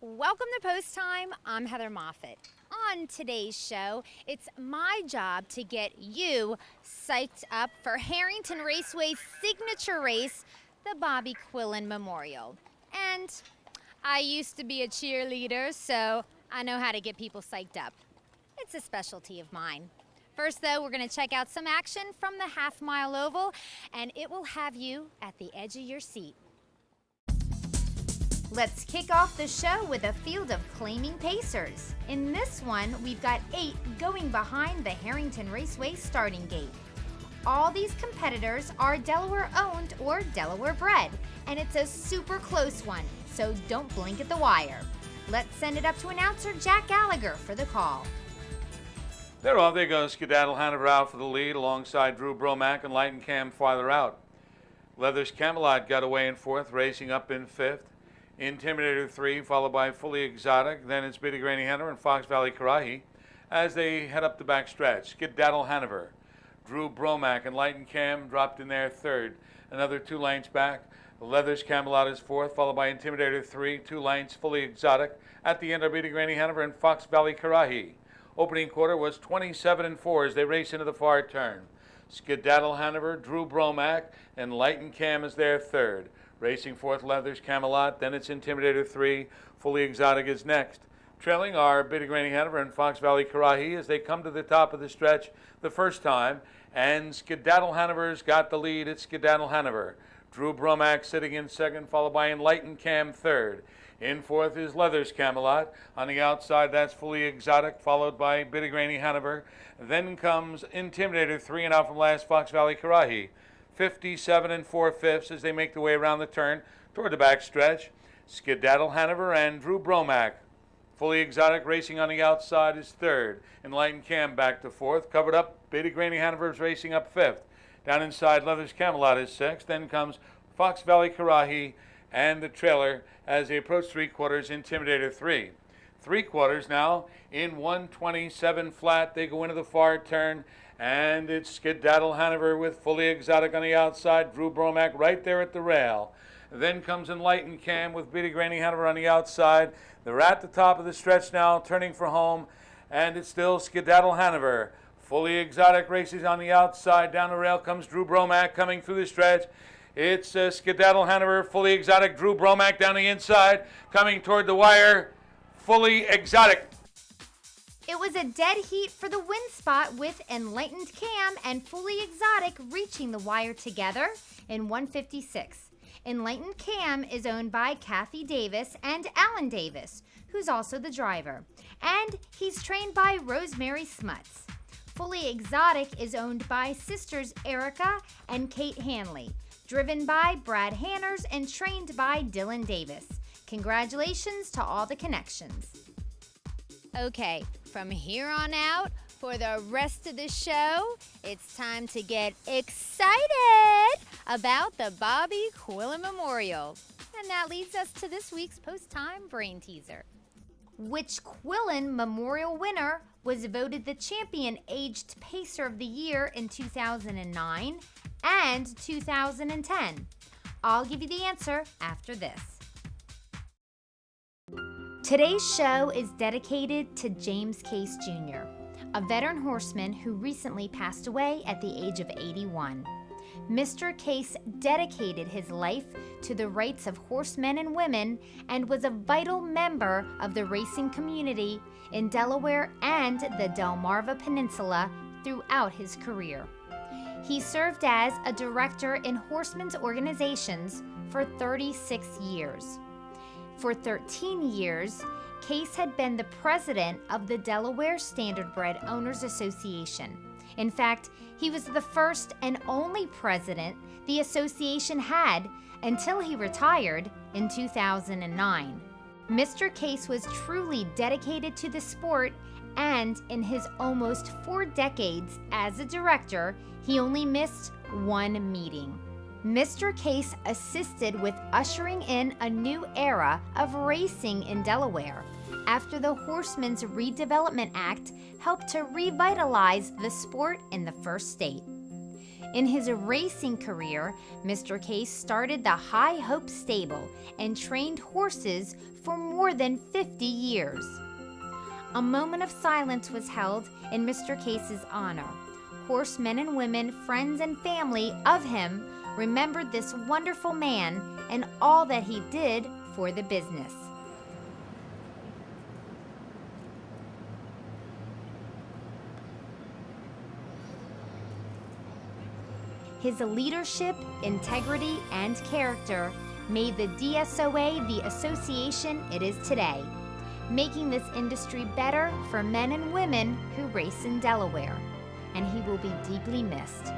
Welcome to Post Time. I'm Heather Moffat. On today's show, it's my job to get you psyched up for Harrington Raceway's signature race, the Bobby Quillen Memorial. And I used to be a cheerleader, so I know how to get people psyched up. It's a specialty of mine. First, though, we're going to check out some action from the half-mile oval, and it will have you at the edge of your seat. Let's kick off the show with a field of claiming pacers. In this one, we've got 8 going behind the Harrington Raceway starting gate. All these competitors are Delaware-owned or Delaware-bred, and it's a super close one, so don't blink at the wire. Let's send it up to announcer Jack Gallagher for the call. They're off. There goes Skedaddle Hanover out for the lead alongside Drew Bromack and Enlightened farther out. Leathers Camelot got away in 4th, racing up in 5th. Intimidator 3, followed by Fully Exotic. Then it's Bitty Granny Hanover and Fox Valley Karahi as they head up the back stretch. Skedaddle Hanover, Drew Bromack, and Enlightened dropped in there 3rd. Another 2 lengths back. Leathers Camelot is 4th, followed by Intimidator 3, 2 lengths, Fully Exotic. At the end are Bitty Granny Hanover and Fox Valley Karahi. Opening quarter was 27-4 as they race into the far turn. Skedaddle Hanover, Drew Bromack, and Enlightened is there 3rd. Racing 4th, Leathers Camelot. Then it's Intimidator 3. Fully Exotic is next. Trailing are Bitty Granny Hanover and Fox Valley Karahi as they come to the top of the stretch the first time. And Skedaddle Hanover's got the lead. It's Skedaddle Hanover. Drew Bromack sitting in 2nd, followed by Enlightened 3rd. In 4th is Leathers Camelot. On the outside, that's Fully Exotic, followed by Bitty Granny Hanover. Then comes Intimidator 3, and out from last, Fox Valley Karahi. 57 4/5 as they make their way around the turn toward the back stretch. Skedaddle Hanover and Drew Bromack. Fully Exotic racing on the outside is 3rd. Enlightened back to 4th. Covered up, Bitty Granny Hanover is racing up 5th. Down inside, Leathers Camelot is 6th. Then comes Fox Valley Karahi and the trailer as they approach 3/4, Intimidator 3. 3/4 now in 127 flat. They go into the far turn. And it's Skedaddle Hanover with Fully Exotic on the outside. Drew Bromack right there at the rail. Then comes Enlightened with Bitty Granny Hanover on the outside. They're at the top of the stretch now, turning for home. And it's still Skedaddle Hanover. Fully Exotic races on the outside. Down the rail comes Drew Bromack coming through the stretch. It's Skedaddle Hanover, Fully Exotic, Drew Bromack down the inside, coming toward the wire. Fully Exotic. It was a dead heat for the win spot with Enlightened and Fully Exotic reaching the wire together in 156. Enlightened is owned by Kathy Davis and Alan Davis, who's also the driver. And he's trained by Rosemary Smuts. Fully Exotic is owned by sisters Erica and Kate Hanley, driven by Brad Hanners and trained by Dylan Davis. Congratulations to all the connections. Okay, from here on out, for the rest of the show, it's time to get excited about the Bobby Quillen Memorial. And that leads us to this week's post-time brain teaser. Which Quillen Memorial winner was voted the champion aged pacer of the year in 2009 and 2010? I'll give you the answer after this. Today's show is dedicated to James Case Jr., a veteran horseman who recently passed away at the age of 81. Mr. Case dedicated his life to the rights of horsemen and women and was a vital member of the racing community in Delaware and the Delmarva Peninsula throughout his career. He served as a director in horsemen's organizations for 36 years. For 13 years, Case had been the president of the Delaware Standardbred Owners Association. In fact, he was the first and only president the association had until he retired in 2009. Mr. Case was truly dedicated to the sport, and in his almost 4 decades as a director, he only missed 1 meeting. Mr. Case assisted with ushering in a new era of racing in Delaware after the Horsemen's Redevelopment Act helped to revitalize the sport in the first state. In his racing career, Mr. Case started the High Hope Stable and trained horses for more than 50 years. A moment of silence was held in Mr. Case's honor. Horsemen and women, friends and family of him remembered this wonderful man and all that he did for the business. His leadership, integrity, and character made the DSOA the association it is today, making this industry better for men and women who race in Delaware, and he will be deeply missed.